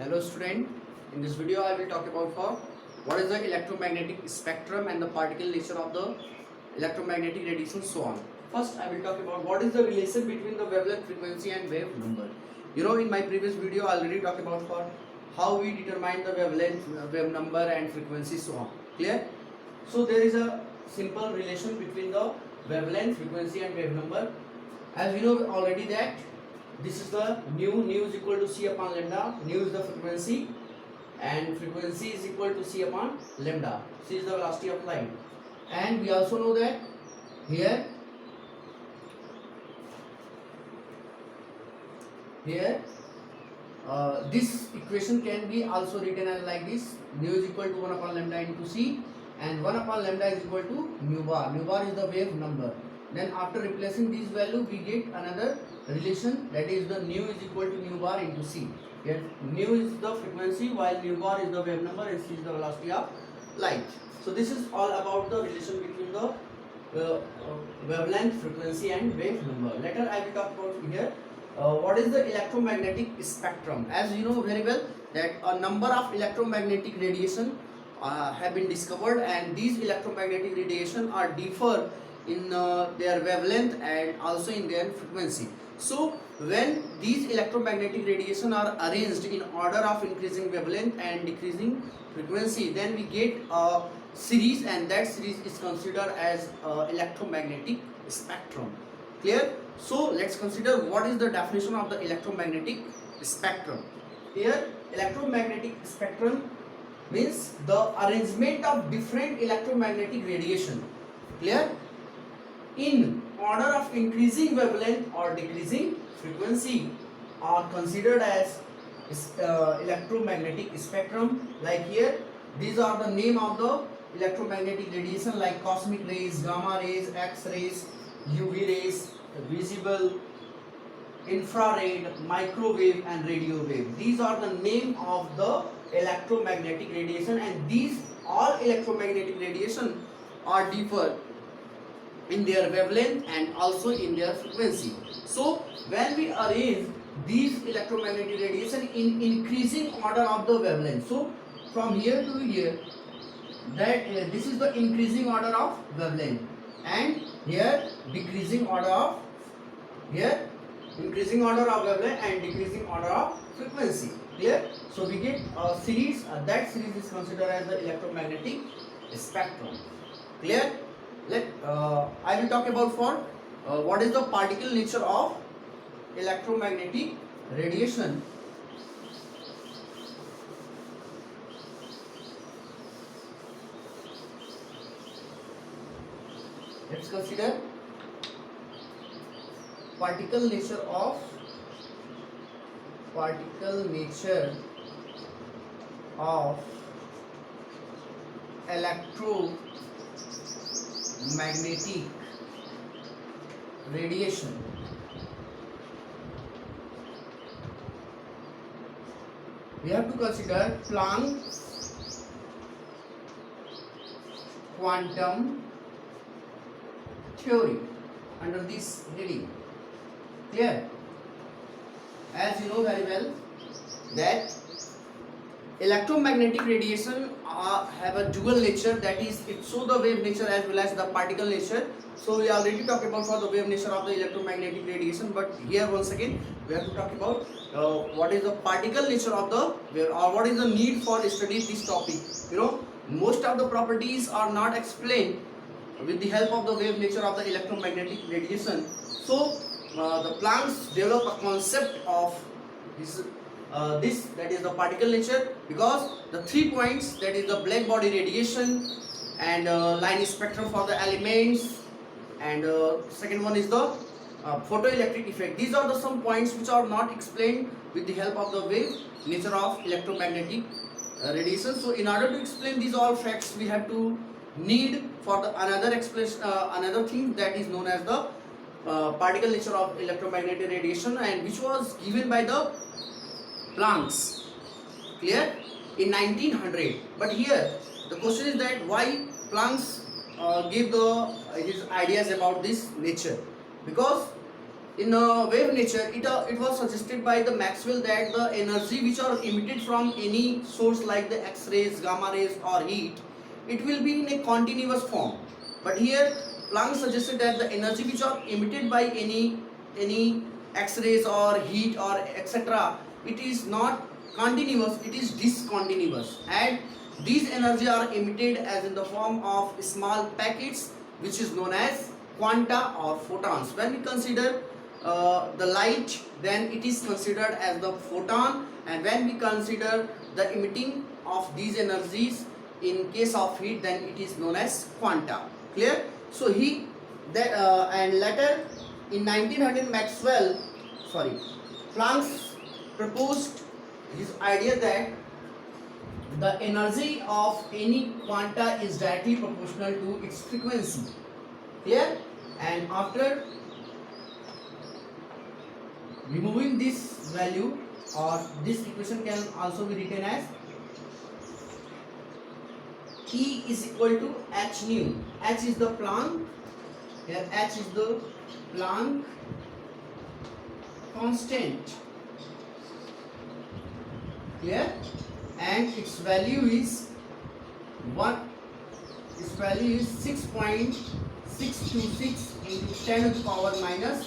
Hello student, in this video I will talk about what is the electromagnetic spectrum and the particle nature of the electromagnetic radiation, so on. First I will talk about what is the relation between the wavelength frequency and wave number. In my previous video I already talked about how we determine the wavelength, wave number and frequency, so on. Clear? So there is a simple relation between the wavelength, frequency and wave number. As we know already that this is the nu is equal to c upon lambda. Nu is the frequency and frequency is equal to c upon lambda. C is the velocity of light, and we also know that here this equation can be also written as like this: nu is equal to 1 upon lambda into c, and 1 upon lambda is equal to mu bar. Mu bar is the wave number. Then after replacing this value we get another relation, that is the nu is equal to mu bar into c. Here nu is the frequency while mu bar is the wave number and c is the velocity of light. So this is all about the relation between the wavelength, frequency and wave number. Later I will talk about here what is the electromagnetic spectrum. As you know very well that a number of electromagnetic radiation have been discovered, and these electromagnetic radiation are differ in their wavelength and also in their frequency. So when these electromagnetic radiation are arranged in order of increasing wavelength and decreasing frequency, then we get a series, and that series is considered as electromagnetic spectrum. Clear? So let's consider what is the definition of the electromagnetic spectrum. Here electromagnetic spectrum means the arrangement of different electromagnetic radiation. Clear? In order of increasing wavelength or decreasing frequency are considered as electromagnetic spectrum. Like here, these are the name of the electromagnetic radiation like cosmic rays, gamma rays, X-rays, UV rays, visible, infrared, microwave and radio wave. These are the name of the electromagnetic radiation, and these all electromagnetic radiation are differ in their wavelength and also in their frequency. So when we arrange these electromagnetic radiation in increasing order of the wavelength, so from here to here, that this is the increasing order of wavelength, and here decreasing order of increasing order of wavelength and decreasing order of frequency. Clear? So we get a series, that series is considered as the electromagnetic spectrum. Clear? I will talk about what is the particle nature of electromagnetic radiation. Let's consider particle nature of electromagnetic radiation. We have to consider Planck's quantum theory under this heading. Clear? As you know very well that electromagnetic radiation have a dual nature, that is it show the wave nature as well as the particle nature. So we already talked about for the wave nature of the electromagnetic radiation, but here once again we have to talk about what is the particle nature of the wave, or what is the need for study this topic. Most of the properties are not explained with the help of the wave nature of the electromagnetic radiation. So the Planck developed a concept of this that is the particle nature, because the 3 points, that is the black body radiation and line spectrum for the elements, and second one is the photoelectric effect. These are the some points which are not explained with the help of the wave nature of electromagnetic radiation. So in order to explain these all facts, we have to need for the another explanation, another thing that is known as the particle nature of electromagnetic radiation, and which was given by the Planck's. Clear? In 1900. But here the question is that why Planck gave his ideas about this nature, because in wave nature, it was suggested by the Maxwell that the energy which are emitted from any source like the X-rays, gamma rays or heat, it will be in a continuous form. But here Planck suggested that the energy which are emitted by any X-rays or heat or etc., it is not continuous, it is discontinuous, and these energy are emitted as in the form of small packets, which is known as quanta or photons. When we consider the light, then it is considered as the photon, and when we consider the emitting of these energies in case of heat, then it is known as quanta. Clear? So and later in 1900 Planck proposed his idea that the energy of any quanta is directly proportional to its frequency. Clear? And after removing this value, or this equation can also be written as E is equal to h nu. H is the Planck, here h is the Planck constant. Clear? And its value is 6.626 into 10 to the power minus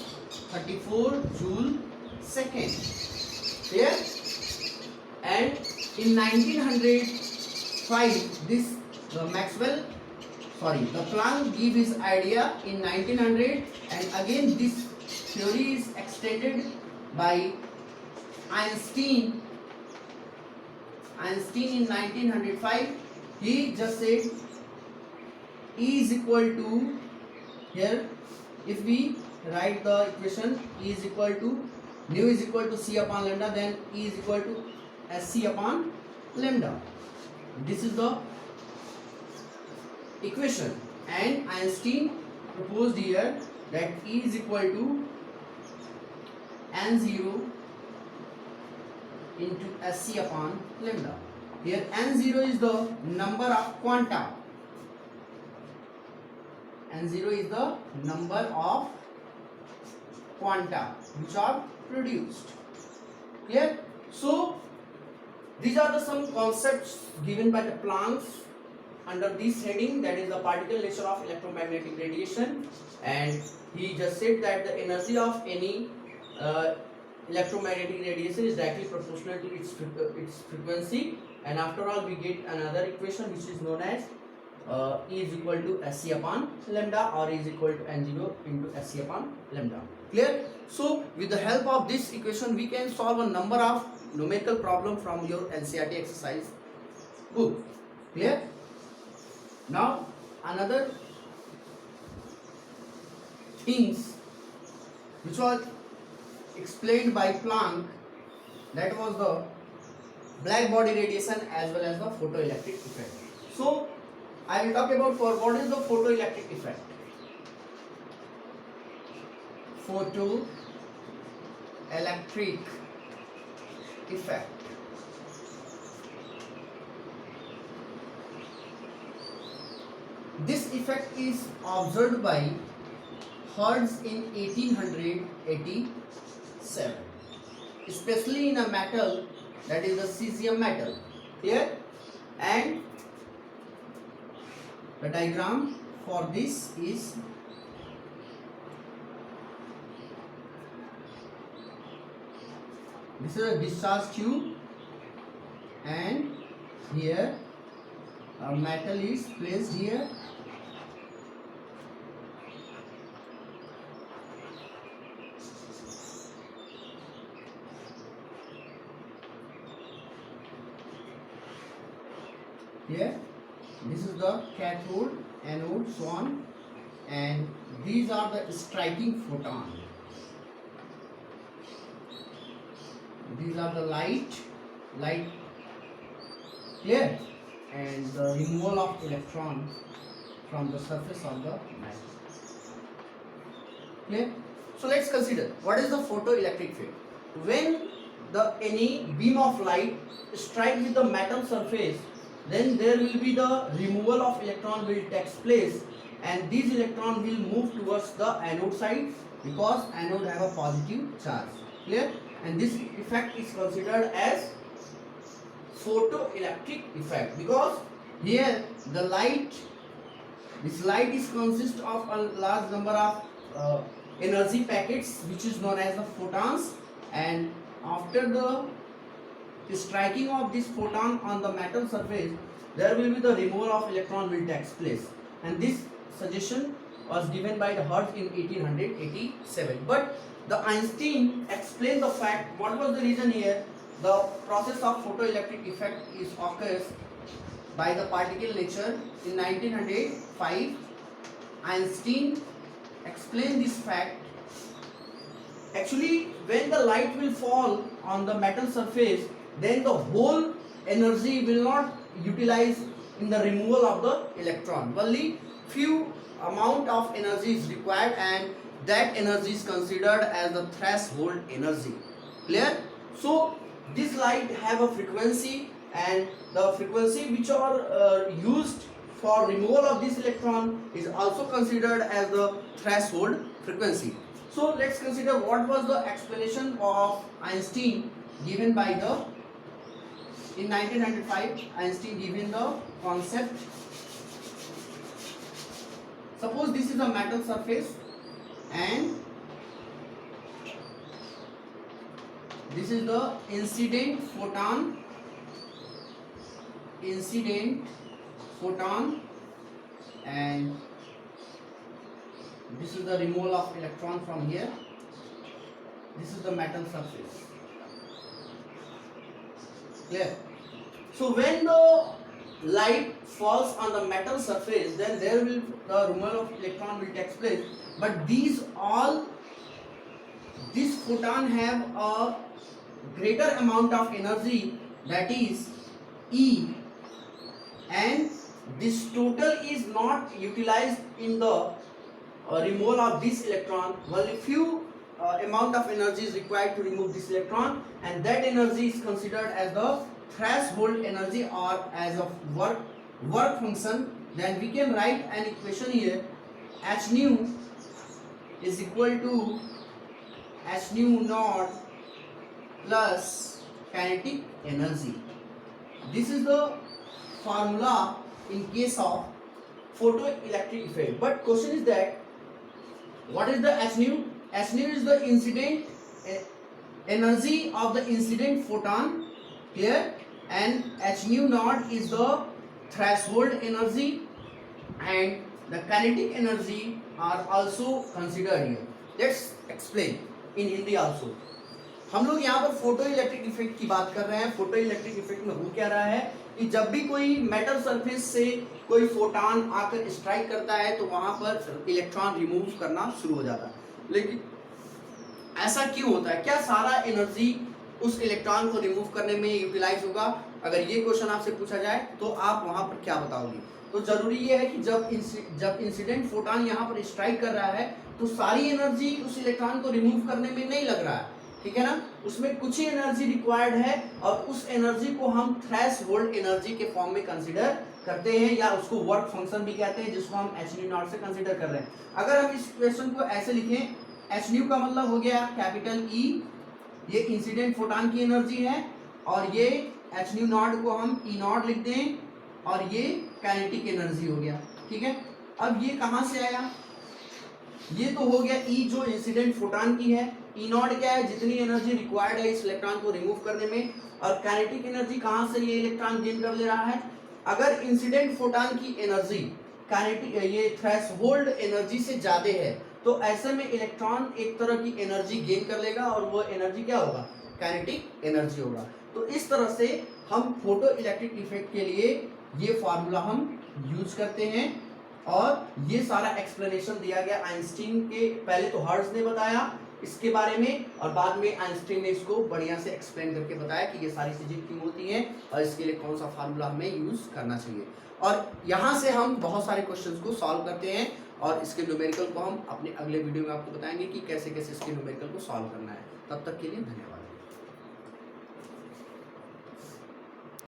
34 joule second. Clear? And in 1905 the Planck gave his idea in 1900, and again this theory is extended by Einstein in 1905. He just said E is equal to, here if we write the equation, E is equal to nu is equal to C upon lambda, then E is equal to SC upon lambda. This is the equation, and Einstein proposed here that E is equal to n0 into SC upon lambda. Here n0 is the number of quanta. N0 is the number of quanta which are produced. Clear? So these are the some concepts given by the Planck under this heading, that is the particle nature of electromagnetic radiation, and he just said that the energy of any electromagnetic radiation is directly proportional to its frequency, and after all we get another equation which is known as E is equal to SC upon lambda, or E is equal to n0 into SC upon lambda. Clear? So with the help of this equation we can solve a number of numerical problem from your NCERT exercise book. Clear? Now another things which was explained by Planck, that was the black body radiation as well as the photoelectric effect. So I will talk about for what is the photoelectric effect. Photoelectric effect. This effect is observed by Hertz in 1887, especially in a metal, that is the cesium metal. Here, and the diagram for this is this is a discharge tube, and here a metal is placed here. Here, this is the cathode, anode, so on, and these are the striking photon. These are the light, clear, and the removal of electron from the surface of the metal. Clear? So let's consider what is the photoelectric effect. When any beam of light strikes with the metal surface, then there will be the removal of electron will take place, and these electron will move towards the anode side, because anode have a positive charge. Clear? And this effect is considered as photoelectric effect, because here the light, this light is consist of a large number of energy packets which is known as the photons, and after the striking of this photon on the metal surface, there will be the removal of electron will take place, and this suggestion was given by the Hertz in 1887. But the Einstein explained the fact. What was the reason here? The process of photoelectric effect is occurs by the particle nature. In 1905, Einstein explained this fact. Actually, when the light will fall on the metal surface, then the whole energy will not utilize in the removal of the electron. Only few amount of energy is required, and that energy is considered as the threshold energy. Clear? So this light have a frequency, and the frequency which are used for removal of this electron is also considered as the threshold frequency. So let's consider what was the explanation of Einstein given by the, in 1905 Einstein given the concept. Suppose this is a metal surface and this is the incident photon, and this is the removal of electron from here. This is the metal surface. Clear? So when the light falls on the metal surface, then there will the removal of electron will take place. But these all, this photon have a greater amount of energy, that is E, and this total is not utilized in the removal of this electron. Only few amount of energy is required to remove this electron, and that energy is considered as the threshold energy or as a work function. Then we can write an equation here. H nu is equal to H nu naught plus kinetic energy. This is the formula in case of photoelectric effect. But question is that what is the H nu? H nu is the incident energy of the incident photon. Clear? And H nu naught is the threshold energy, and the kinetic energy are also considered here. Let's explain in Hindi also. हम लोग यहाँ पर photo electric effect की बात कर रहे हैं. Photo electric effect में हो क्या रहा है कि जब भी कोई मेटल सरफेस से कोई फोटॉन आकर स्ट्राइक करता है तो वहां पर इलेक्ट्रॉन रिमूव करना शुरू हो जाता है. लेकिन ऐसा क्यों होता है? क्या सारा एनर्जी उस इलेक्ट्रॉन को रिमूव करने में यूटिलाइज होगा? अगर ये क्वेश्चन आपसे पूछा जाए तो आप वहां पर क्या बताओगे? तो जरूरी ये है कि जब इंसिडेंट फोटॉन यहाँ पर स्ट्राइक कर रहा है तो सारी एनर्जी उस इलेक्ट्रॉन को रिमूव करने में नहीं लग रहा है. ठीक है ना? उसमें कुछ ही एनर्जी रिक्वायर्ड है, और उस एनर्जी को हम थ्रेशोल्ड एनर्जी के फॉर्म में कंसीडर करते हैं, या उसको वर्क फंक्शन भी कहते हैं, जिसको हम एच न्यू नॉट से कंसीडर कर रहे हैं. अगर हम इस क्वेश्चन को ऐसे लिखें, एच न्यू का मतलब हो गया कैपिटल ई, ये इंसिडेंट फोटॉन की एनर्जी है, और ये एच न्यू नॉट को हम ई नॉट लिख दें, और ये काइनेटिक एनर्जी हो गया. ठीक है? अब ये कहाँ से आया? ये तो हो गया ई जो इंसिडेंट फोटॉन की है. ई नॉट क्या है? जितनी एनर्जी रिक्वायर्ड है इस इलेक्ट्रॉन को रिमूव करने में. और काइनेटिक एनर्जी कहाँ से ये इलेक्ट्रॉन गेन कर ले रहा है? अगर इंसिडेंट फोटॉन की एनर्जी काइनेटिक ये थ्रेशोल्ड एनर्जी से ज्यादा है तो ऐसे में इलेक्ट्रॉन एक तरह की एनर्जी गेन कर लेगा, और वो एनर्जी क्या होगा? काइनेटिक एनर्जी होगा. तो इस तरह से हम फोटो इलेक्ट्रिक इफेक्ट के लिए ये फार्मूला हम यूज करते हैं, और ये सारा एक्सप्लेनेशन दिया गया आइंस्टीन के. पहले तो हर्ट्ज ने बताया इसके बारे में, और बाद में आइंस्टीन ने इसको बढ़िया से एक्सप्लेन करके बताया कि ये सारी चीजें क्यों होती हैं और इसके लिए कौन सा फार्मूला हमें यूज करना चाहिए. और यहाँ से हम बहुत सारे क्वेश्चंस को सॉल्व करते हैं, और इसके न्यूमेरिकल को हम अपने अगले वीडियो में आपको बताएंगे कि कैसे कैसे इसके न्यूमेरिकल को सॉल्व करना है. तब तक के लिए धन्यवाद.